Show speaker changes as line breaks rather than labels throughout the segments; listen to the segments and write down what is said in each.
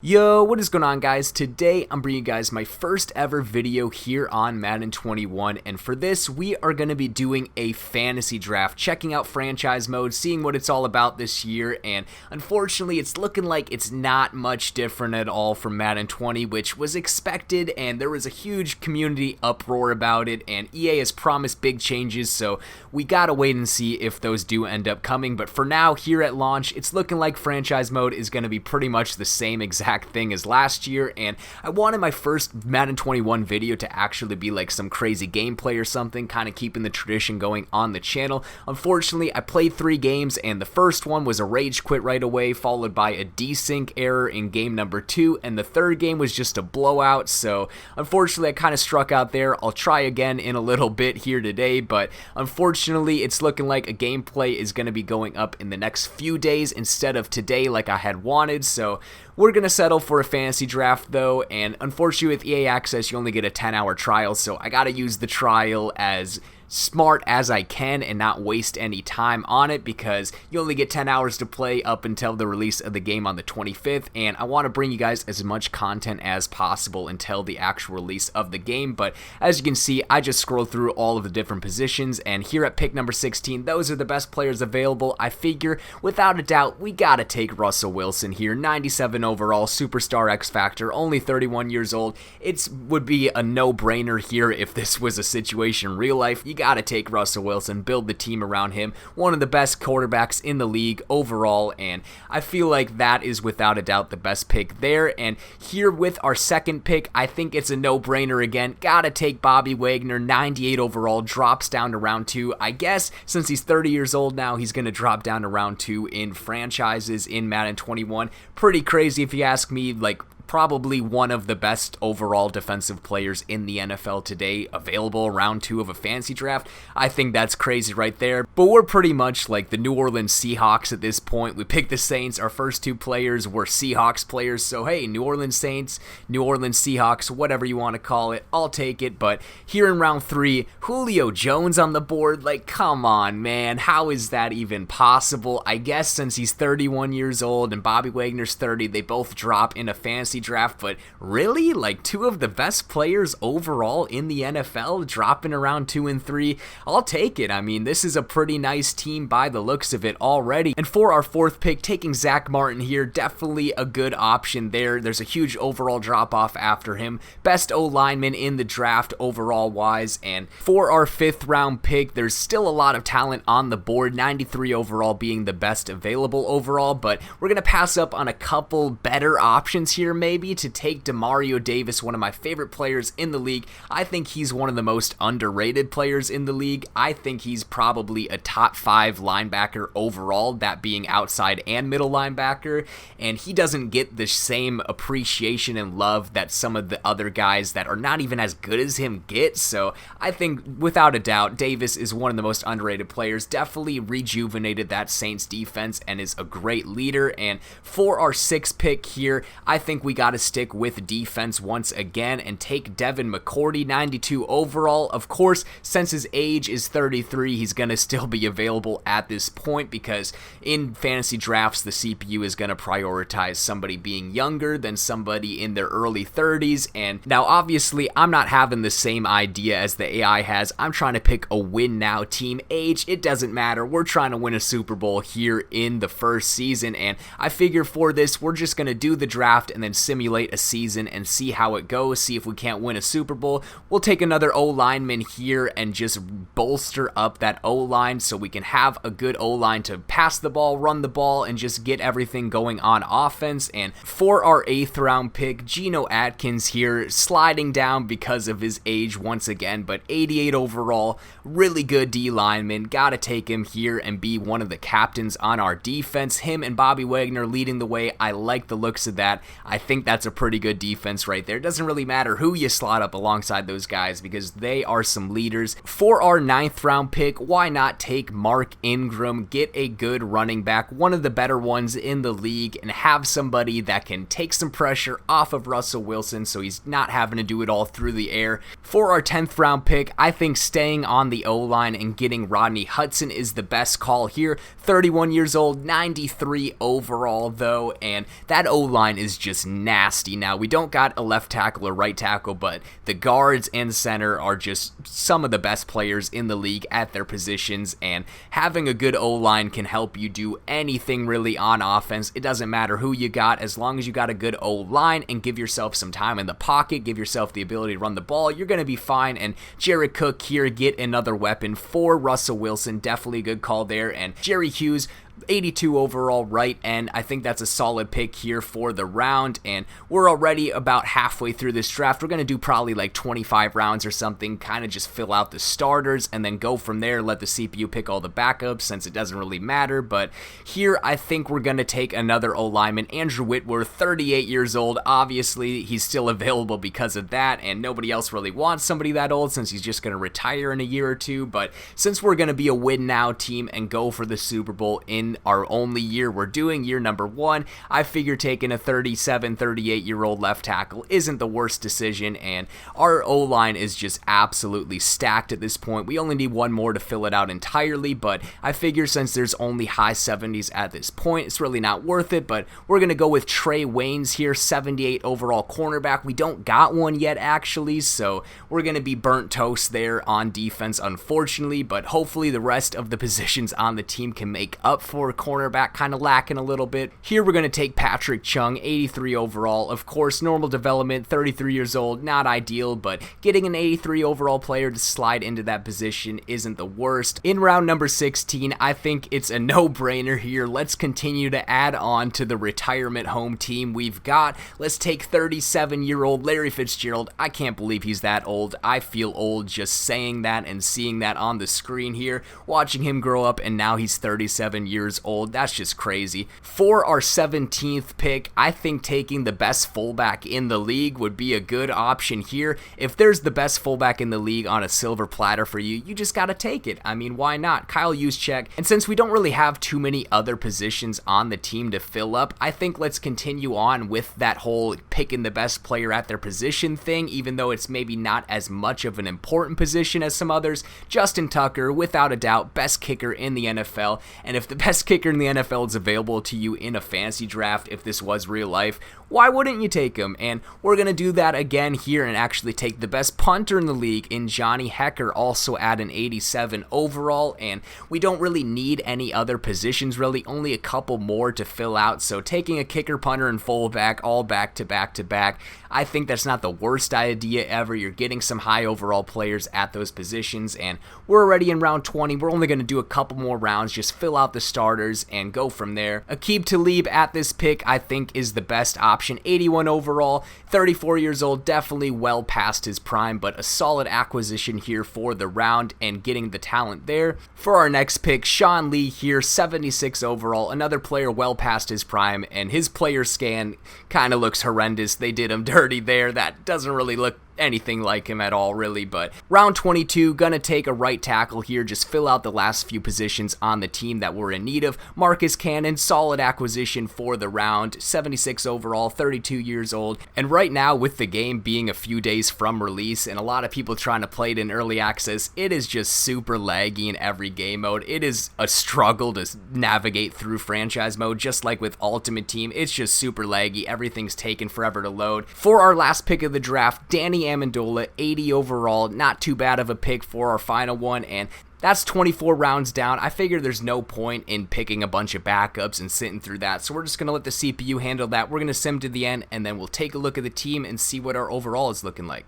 Yo, what is going on, guys? Today I'm bringing you guys my first ever video here on Madden 21, and for this we are going to be doing a fantasy draft, checking out franchise mode, seeing what it's all about this year. And unfortunately it's looking like it's not much different at all from Madden 20, which was expected, and there was a huge community uproar about it, and EA has promised big changes, so we gotta wait and see if those do end up coming. But for now, here at launch, it's looking like franchise mode is going to be pretty much the same exact thing as last year, and I wanted my first Madden 21 video to actually be like some crazy gameplay or something, kind of keeping the tradition going on the channel. Unfortunately, I played 3 games, and the first one was a rage quit right away, followed by a desync error in game number 2, and the third game was just a blowout, so unfortunately I kind of struck out there. I'll try again in a little bit here today, but unfortunately it's looking like a gameplay is going to be going up in the next few days instead of today like I had wanted, so we're going to settle for a fantasy draft though, and unfortunately with EA Access you only get a 10-hour trial, so I got to use the trial as smart as I can and not waste any time on it, because you only get 10 hours to play up until the release of the game on the 25th, and I want to bring you guys as much content as possible until the actual release of the game. But as you can see, I just scrolled through all of the different positions, and here at pick number 16, those are the best players available. I figure without a doubt we gotta take Russell Wilson here, 97 overall, superstar X Factor, only 31 years old. It would be a no-brainer here if this was a situation in real life. You gotta take Russell Wilson, build the team around him, one of the best quarterbacks in the league overall, and I feel like that is without a doubt the best pick there. And here with our second pick, I think it's a no-brainer again. Gotta take Bobby Wagner, 98 overall, drops down to round 2. I guess since he's 30 years old now, he's gonna drop down to round 2 in franchises in Madden 21. Pretty crazy if you ask me. Like, probably one of the best overall defensive players in the NFL today, available round 2 of a fantasy draft. I think that's crazy right there. But we're pretty much like the New Orleans Seahawks at this point. We picked the Saints. Our first 2 players were Seahawks players. So hey, New Orleans Saints, New Orleans Seahawks, whatever you want to call it, I'll take it. But here in round 3, Julio Jones on the board. Like, come on, man. How is that even possible? I guess since he's 31 years old and Bobby Wagner's 30, they both drop in a fantasy draft, but really, like, 2 of the best players overall in the NFL dropping around 2 and 3. I'll take it. I mean, this is a pretty nice team by the looks of it already. And for our 4th pick, taking Zach Martin here, definitely a good option there. There's a huge overall drop off after him, best O lineman in the draft overall wise. And for our 5th round pick, there's still a lot of talent on the board, 93 overall being the best available overall, but we're gonna pass up on a couple better options here maybe to take Demario Davis, one of my favorite players in the league. I think he's one of the most underrated players in the league. I think he's probably a top 5 linebacker overall, that being outside and middle linebacker, and he doesn't get the same appreciation and love that some of the other guys that are not even as good as him get. So I think without a doubt Davis is one of the most underrated players, definitely rejuvenated that Saints defense and is a great leader. And for our 6th pick here, I think we got to stick with defense once again and take Devin McCourty, 92 overall. Of course, since his age is 33, he's going to still be available at this point, because in fantasy drafts the CPU is going to prioritize somebody being younger than somebody in their early 30s. And now obviously I'm not having the same idea as the AI has. I'm trying to pick a win now team. Age, it doesn't matter. We're trying to win a Super Bowl here in the first season, and I figure for this we're just going to do the draft and then simulate a season and see how it goes, see if we can't win a Super Bowl. We'll take another O-lineman here and just bolster up that O-line so we can have a good O-line to pass the ball, run the ball, and just get everything going on offense. And for our 8th round pick, Geno Atkins here, sliding down because of his age once again, but 88 overall, really good D-lineman. Gotta take him here and be one of the captains on our defense. Him and Bobby Wagner leading the way. I like the looks of that. I think that's a pretty good defense right there. It doesn't really matter who you slot up alongside those guys because they are some leaders. For our 9th round pick, why not not take Mark Ingram, get a good running back, one of the better ones in the league, and have somebody that can take some pressure off of Russell Wilson so he's not having to do it all through the air? For our 10th round pick, I think staying on the O-line and getting Rodney Hudson is the best call here. 31 years old, 93 overall though, and that O-line is just nasty. Now, we don't got a left tackle or right tackle, but the guards and center are just some of the best players in the league at their positions, and having a good O-line can help you do anything really on offense. It doesn't matter who you got, as long as you got a good O-line and give yourself some time in the pocket, give yourself the ability to run the ball, you're going to be fine. And Jared Cook here, get another weapon for Russell Wilson. Definitely a good call there. And Jerry Hughes, 82 overall right end. I think that's a solid pick here for the round, and we're already about halfway through this draft. We're going to do probably like 25 rounds or something, kind of just fill out the starters and then go from there, let the CPU pick all the backups since it doesn't really matter. But here I think we're going to take another O-lineman, Andrew Whitworth, 38 years old. Obviously he's still available because of that, and nobody else really wants somebody that old since he's just going to retire in a year or two. But since we're going to be a win now team and go for the Super Bowl in our only year we're doing, year number 1, I figure taking a 38-year-old left tackle isn't the worst decision, and our O-line is just absolutely stacked at this point. We only need one more to fill it out entirely, but I figure since there's only high 70s at this point, it's really not worth it. But we're going to go with Trey Waynes here, 78 overall cornerback. We don't got one yet actually, so we're going to be burnt toast there on defense unfortunately, but hopefully the rest of the positions on the team can make up for cornerback kind of lacking a little bit. Here we're going to take Patrick Chung, 83 overall. Of course, normal development, 33 years old, not ideal, but getting an 83 overall player to slide into that position isn't the worst. In round number 16, I think it's a no-brainer here. Let's continue to add on to the retirement home team we've got. Let's take 37-year-old Larry Fitzgerald. I can't believe he's that old. I feel old just saying that and seeing that on the screen here, watching him grow up, and now he's 37 years old. That's just crazy. For our 17th pick, I think taking the best fullback in the league would be a good option here. If there's the best fullback in the league on a silver platter for you, you just gotta take it. I mean, why not? Kyle Juszczyk. And since we don't really have too many other positions on the team to fill up, I think let's continue on with that whole picking the best player at their position thing, even though it's maybe not as much of an important position as some others. Justin Tucker, without a doubt, best kicker in the NFL. And if the best kicker in the NFL is available to you in a fantasy draft, if this was real life, why wouldn't you take him? And we're going to do that again here and actually take the best punter in the league in Johnny Hekker, also at an 87 overall. And we don't really need any other positions, really, only a couple more to fill out. So taking a kicker, punter, and fullback all back to back to back, I think that's not the worst idea ever. You're getting some high overall players at those positions, and we're already in round 20. We're only going to do a couple more rounds, just fill out the starters and go from there. Aqib Talib at this pick, I think, is the best option. 81 overall, 34 years old, definitely well past his prime, but a solid acquisition here for the round and getting the talent there. For our next pick, Sean Lee here, 76 overall, another player well past his prime, and his player scan kind of looks horrendous. They did him dirty there. That doesn't really look anything like him at all, really. But round 22, gonna take a right tackle here, just fill out the last few positions on the team that we're in need of. Marcus Cannon, solid acquisition for the round, 76 overall, 32 years old, and right now with the game being a few days from release and a lot of people trying to play it in early access, it is just super laggy in every game mode. It is a struggle to navigate through franchise mode, just like with Ultimate Team. It's just super laggy, everything's taken forever to load. For our last pick of the draft, Danny Amendola, 80 overall, not too bad of a pick for our final one, and that's 24 rounds down. I figure there's no point in picking a bunch of backups and sitting through that, so we're just going to let the CPU handle that. We're going to sim to the end, and then we'll take a look at the team and see what our overall is looking like.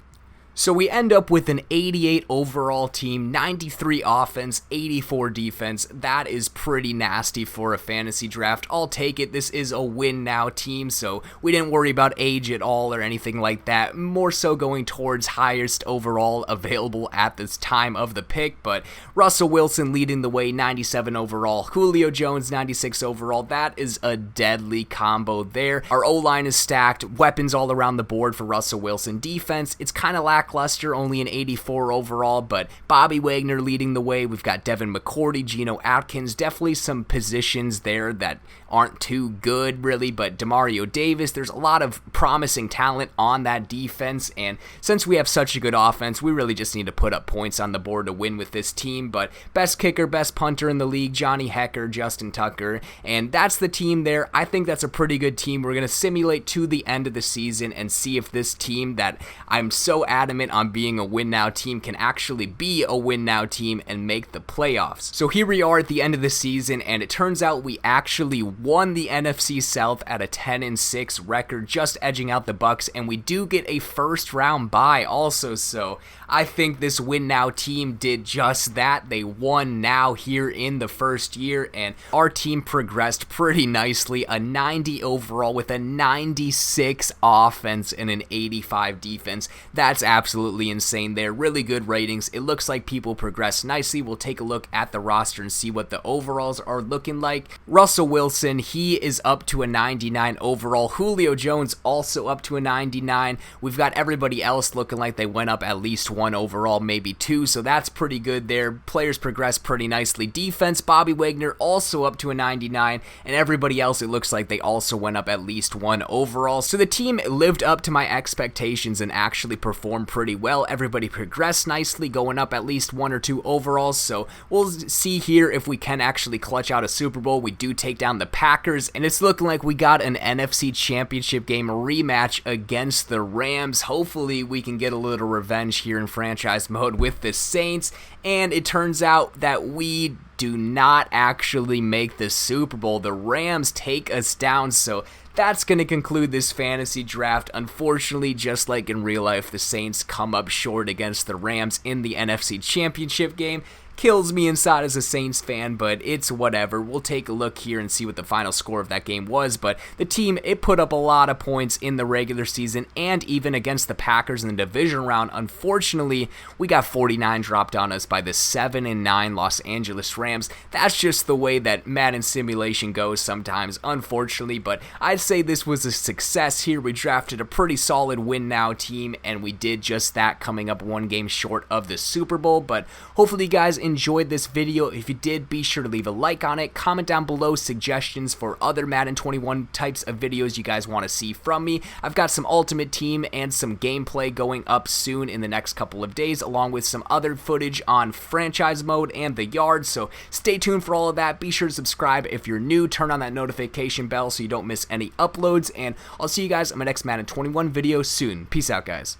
So we end up with an 88 overall team, 93 offense, 84 defense. That is pretty nasty for a fantasy draft. I'll take it. This is a win now team, so we didn't worry about age at all or anything like that. More so going towards highest overall available at this time of the pick, but Russell Wilson leading the way, 97 overall. Julio Jones, 96 overall. That is a deadly combo there. Our O-line is stacked. Weapons all around the board for Russell Wilson. Defense, it's kind of lacking lackluster, only an 84 overall, but Bobby Wagner leading the way. We've got Devin McCourty, Geno Atkins, definitely some positions there that aren't too good really, but Demario Davis, there's a lot of promising talent on that defense, and since we have such a good offense, we really just need to put up points on the board to win with this team. But best kicker, best punter in the league, Johnny Hecker, Justin Tucker, and that's the team there. I think that's a pretty good team. We're going to simulate to the end of the season and see if this team that I'm so adamant on being a win now team can actually be a win now team and make the playoffs. So here we are at the end of the season, and it turns out we actually won the NFC South at a 10-6 record, just edging out the Bucks, and we do get a first round bye also. So I think this win now team did just that. They won now here in the first year, and our team progressed pretty nicely. A 90 overall with a 96 offense and an 85 defense. That's absolutely insane there. Really good ratings. It looks like people progressed nicely. We'll take a look at the roster and see what the overalls are looking like. Russell Wilson, he is up to a 99 overall. Julio Jones also up to a 99. We've got everybody else looking like they went up at least one overall, maybe two, so that's pretty good there. Players progressed pretty nicely. Defense, Bobby Wagner also up to a 99, and everybody else, it looks like they also went up at least one overall. So the team lived up to my expectations and actually performed pretty well. Everybody progressed nicely, going up at least one or two overalls, so we'll see here if we can actually clutch out a Super Bowl. We do take down the Packers, and it's looking like we got an NFC Championship game rematch against the Rams. Hopefully we can get a little revenge here in franchise mode with the Saints, and it turns out that we do not actually make the Super Bowl. The Rams take us down, so that's going to conclude this fantasy draft. Unfortunately, just like in real life, the Saints come up short against the Rams in the NFC Championship game. Kills me inside as a Saints fan, but it's whatever. We'll take a look here and see what the final score of that game was, but the team, it put up a lot of points in the regular season and even against the Packers in the division round. Unfortunately, we got 49 dropped on us by the 7-9 Los Angeles Rams. That's just the way that Madden simulation goes sometimes, unfortunately, but I'd say this was a success here. We drafted a pretty solid win now team, and we did just that, coming up one game short of the Super Bowl. But hopefully you guys enjoyed this video. If you did, be sure to leave a like on it. Comment down below suggestions for other Madden 21 types of videos you guys want to see from me. I've got some Ultimate Team and some gameplay going up soon in the next couple of days, along with some other footage on franchise mode and the yard, so stay tuned for all of that. Be sure to subscribe if you're new. Turn on that notification bell so you don't miss any uploads, and I'll see you guys on my next Madden 21 video soon. Peace out, guys.